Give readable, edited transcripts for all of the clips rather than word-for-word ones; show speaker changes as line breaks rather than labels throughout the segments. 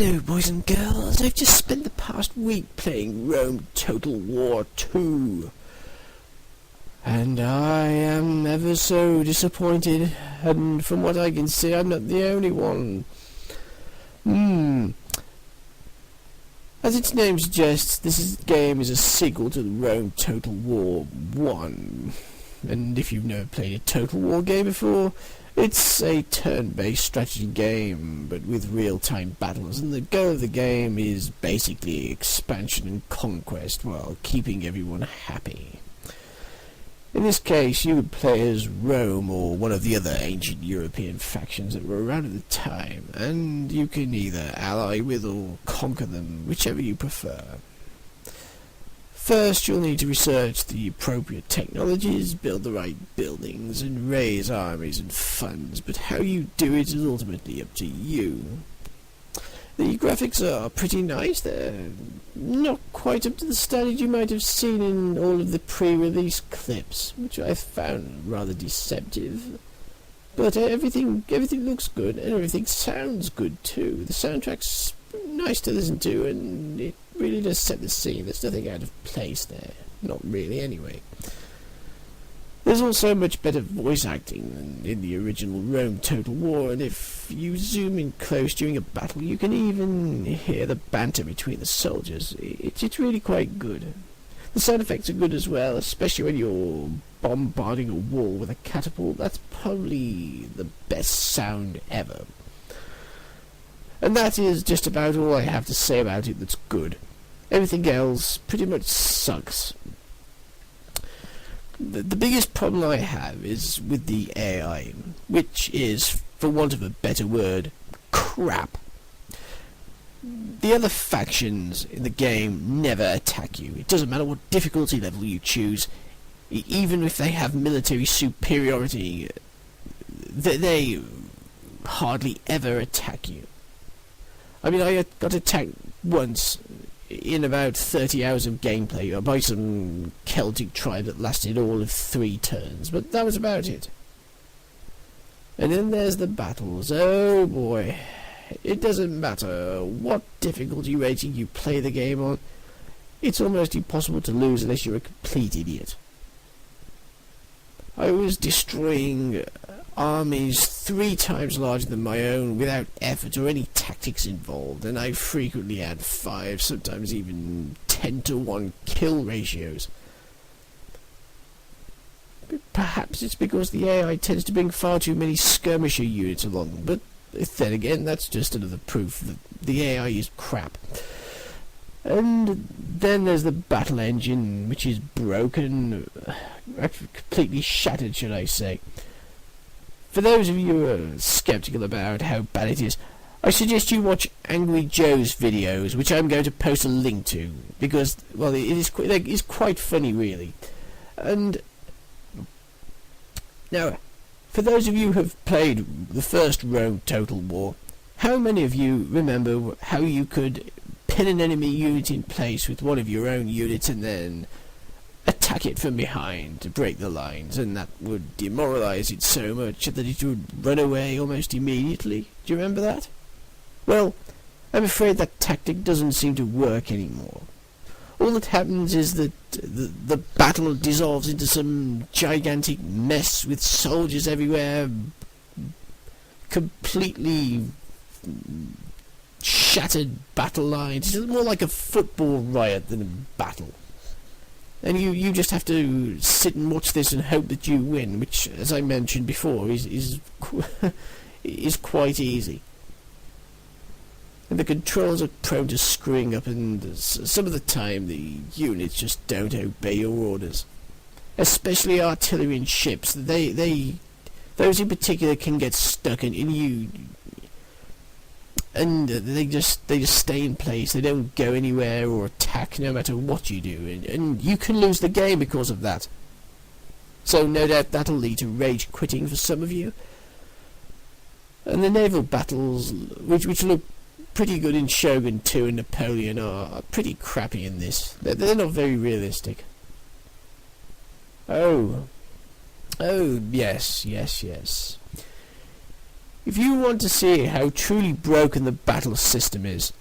Hello boys and girls, I've just spent the past week playing Rome Total War 2. And I am ever so disappointed, and from what I can see I'm not the only one. As its name suggests, game is a sequel to the Rome Total War 1. And if you've never played a Total War game before, it's a turn-based strategy game, but with real-time battles, and the goal of the game is basically expansion and conquest while keeping everyone happy. In this case, you would play as Rome or one of the other ancient European factions that were around at the time, and you can either ally with or conquer them, whichever you prefer. First, you'll need to research the appropriate technologies, build the right buildings, and raise armies and funds, but how you do it is ultimately up to you. The graphics are pretty nice. They're not quite up to the standard you might have seen in all of the pre-release clips, which I found rather deceptive. But everything looks good, and everything sounds good too. The soundtrack's nice to listen to, and it really does set the scene. There's nothing out of place there. Not really, anyway. There's also much better voice acting than in the original Rome Total War, and if you zoom in close during a battle, you can even hear the banter between the soldiers. It's really quite good. The sound effects are good as well, especially when you're bombarding a wall with a catapult. That's probably the best sound ever. And that is just about all I have to say about it that's good. Everything else pretty much sucks. The biggest problem I have is with the AI, which is, for want of a better word, crap. The other factions in the game never attack you. It doesn't matter what difficulty level you choose, even if they have military superiority, they hardly ever attack you. I mean, I got attacked once in about 30 hours of gameplay by some Celtic tribe that lasted all of 3 turns, but that was about it. And then there's the battles. Oh boy. It doesn't matter what difficulty rating you play the game on, it's almost impossible to lose unless you're a complete idiot. I was destroying armies 3 times larger than my own without effort or any tactics involved, and I frequently had 5, sometimes even 10-to-1 kill ratios. Perhaps it's because the AI tends to bring far too many skirmisher units along, but then again, that's just another proof that the AI is crap. And then there's the battle engine, which is broken, completely shattered, should I say. For those of you who are skeptical about how bad it is, I suggest you watch Angry Joe's videos, which I'm going to post a link to, because, well, it's quite funny, really. And now, for those of you who have played the first Rome Total War, how many of you remember how you could pin an enemy unit in place with one of your own units and then attack it from behind to break the lines, and that would demoralize it so much that it would run away almost immediately? Do you remember that? Well, I'm afraid that tactic doesn't seem to work anymore. All that happens is that the battle dissolves into some gigantic mess with soldiers everywhere, completely shattered battle lines. It's more like a football riot than a battle. And you just have to sit and watch this and hope that you win, which, as I mentioned before, is quite easy. And the controls are prone to screwing up, and some of the time the units just don't obey your orders. Especially artillery and ships. Those in particular can get stuck, and they just stay in place. They don't go anywhere or attack no matter what you do, and you can lose the game because of that. So no doubt that'll lead to rage quitting for some of you. And the naval battles, which look pretty good in Shogun 2 and Napoleon, are pretty crappy in this. They're not very realistic. Oh, yes. If you want to see how truly broken the battle system is,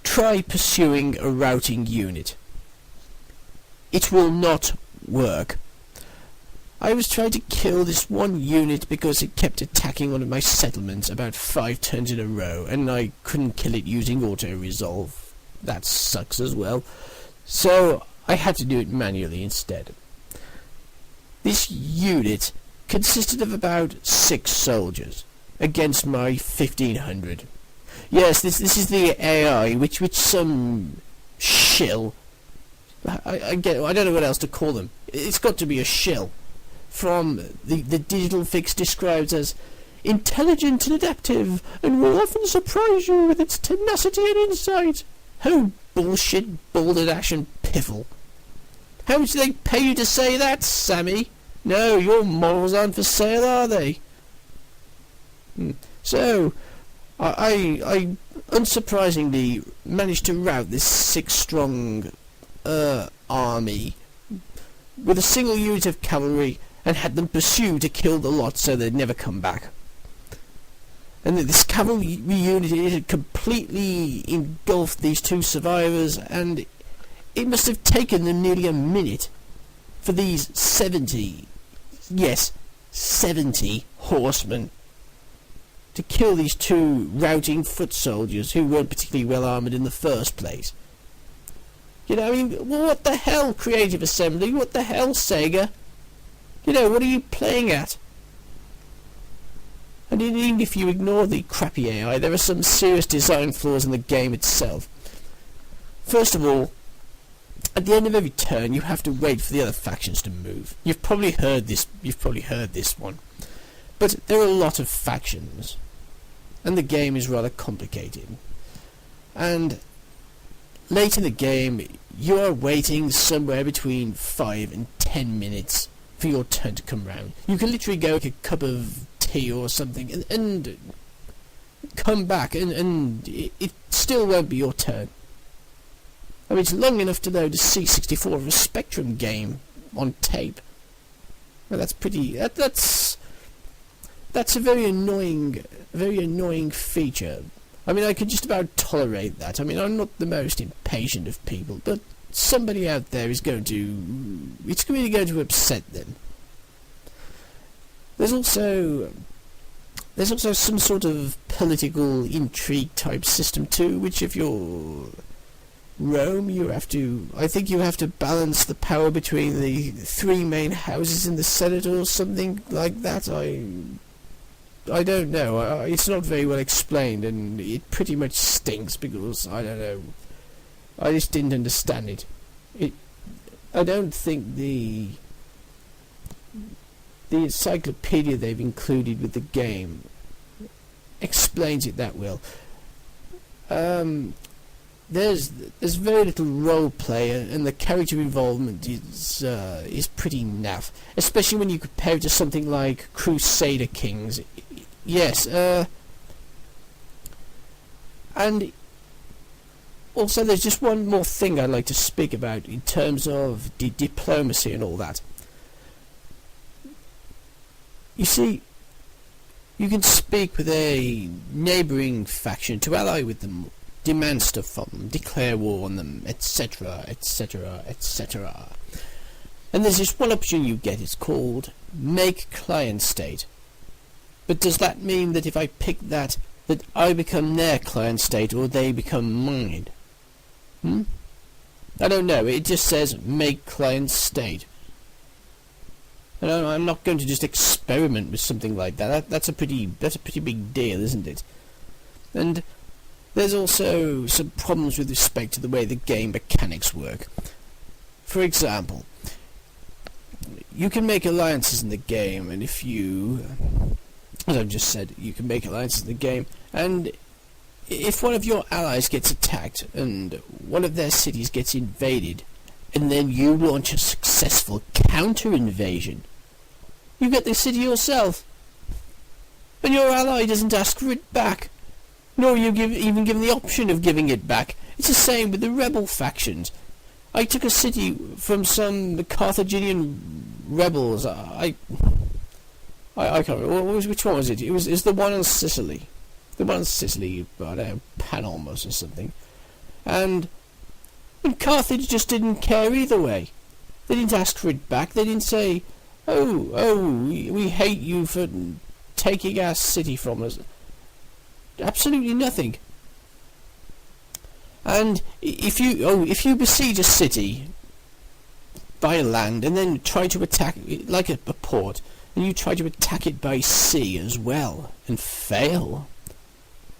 try pursuing a routing unit. It will not work. I was trying to kill this one unit because it kept attacking one of my settlements about 5 turns in a row, and I couldn't kill it using auto-resolve. That sucks as well. So I had to do it manually instead. This unit consisted of about 6 soldiers against my 1500. Yes, this is the AI, which some shill. I don't know what else to call them. It's got to be a shill. From the digital fix described as intelligent and adaptive, and will often surprise you with its tenacity and insight. Oh, bullshit, balderdash and piffle. How much do they pay you to say that, Sammy? No, your morals aren't for sale, are they? So, I unsurprisingly managed to rout this 6-strong army with a single unit of cavalry, and had them pursue to kill the lot so they'd never come back. And this cavalry unit, it had completely engulfed these 2 survivors, and it must have taken them nearly a minute for these 70 horsemen to kill these 2 routing foot soldiers who weren't particularly well armoured in the first place. You know, I mean, what the hell, Creative Assembly? What the hell, Sega? You know, what are you playing at? And even if you ignore the crappy AI, there are some serious design flaws in the game itself. First of all, at the end of every turn, you have to wait for the other factions to move. You've probably heard this one. But there are a lot of factions, and the game is rather complicated. And late in the game, you are waiting somewhere between 5 and 10 minutes for your turn to come round. You can literally go get a cup of tea or something and come back, and it still won't be your turn. I mean, it's long enough to load a C64 of a Spectrum game on tape. Well, that's pretty. That's a very annoying feature. I mean, I could just about tolerate that. I mean, I'm not the most impatient of people, but somebody out there is going to... it's really going to upset them. There's also some sort of political intrigue type system too, which if you're Rome, I think you have to balance the power between the 3 main houses in the Senate or something like that. I don't know. It's not very well explained, and it pretty much stinks because, I don't know, I just didn't understand it. I don't think the encyclopedia they've included with the game explains it that well. There's very little role play, and the character involvement is pretty naff, especially when you compare it to something like Crusader Kings. Yes, and also there's just one more thing I'd like to speak about in terms of diplomacy and all that. You see, you can speak with a neighbouring faction to ally with them, demand stuff from them, declare war on them, etc., etc., etc. And there's this one option you get, it's called Make Client State. But does that mean that if I pick that I become their client state or they become mine? I don't know, it just says Make Client State. And I'm not going to just experiment with something like that. That's a pretty big deal, isn't it? And there's also some problems with respect to the way the game mechanics work. For example, you can make alliances in the game, and if you, as I've just said, you can make alliances in the game, and if one of your allies gets attacked and one of their cities gets invaded, and then you launch a successful counter-invasion, you get the city yourself, and your ally doesn't ask for it back, nor you even given the option of giving it back. It's the same with the rebel factions. I took a city from some Carthaginian rebels. I can't remember. Which one was it? It was the one on Sicily. The one on Sicily, I don't know, Panormus or something. And Carthage just didn't care either way. They didn't ask for it back. They didn't say, we hate you for taking our city from us. Absolutely nothing. And if you besiege a city by land and then try to attack it like a port, and you try to attack it by sea as well and fail,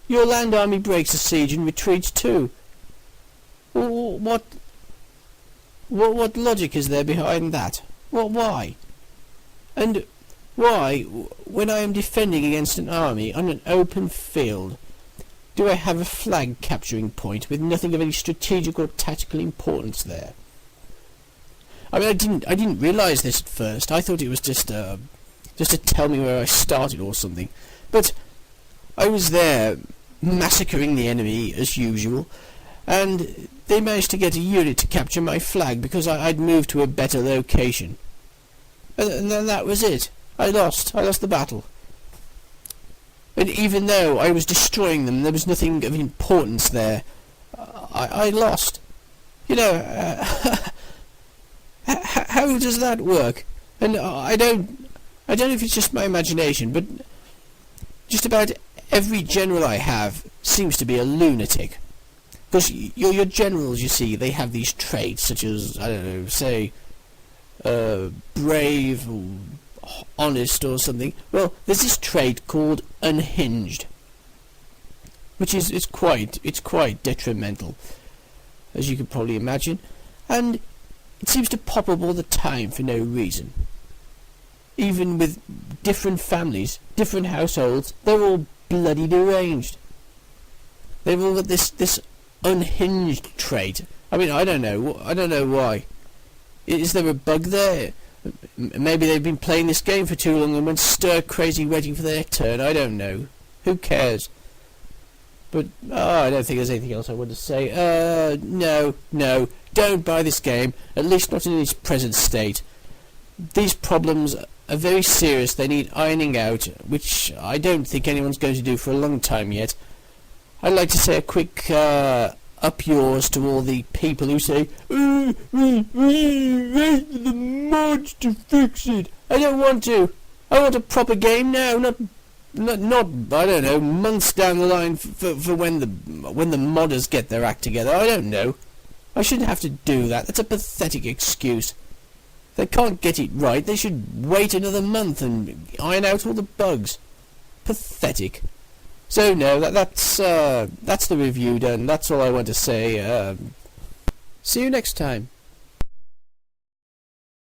your land army breaks the siege and retreats too. What logic is there behind that? Why? And why, when I am defending against an army on an open field, do I have a flag capturing point with nothing of any strategic or tactical importance there? I mean, I didn't realise this at first. I thought it was just to tell me where I started or something. But I was there massacring the enemy as usual, and they managed to get a unit to capture my flag because I'd moved to a better location. And then that was it. I lost the battle. And even though I was destroying them, there was nothing of importance there. I lost. You know, how does that work? And I don't know if it's just my imagination, but just about every general I have seems to be a lunatic. Because your generals, you see, they have these traits such as, I don't know, say, brave or honest or something. Well, there's this trait called unhinged, which is quite detrimental, as you can probably imagine, and it seems to pop up all the time for no reason. Even with different families, different households, they're all bloody deranged. They've all got this unhinged trait. I mean, I don't know why. Is there a bug there? Maybe they've been playing this game for too long and went stir crazy waiting for their turn. I don't know. Who cares? But I don't think there's anything else I want to say. No, don't buy this game. At least not in its present state. These problems are very serious. They need ironing out, which I don't think anyone's going to do for a long time yet. I'd like to say a quick up yours to all the people who say, we wait the mods to fix it. I don't want to. I want a proper game now, not I don't know, months down the line for when the modders get their act together. I don't know. I shouldn't have to do that. That's a pathetic excuse. They can't get it right. They should wait another month and iron out all the bugs. Pathetic. So no, that's the review done. That's all I want to say. See you next time.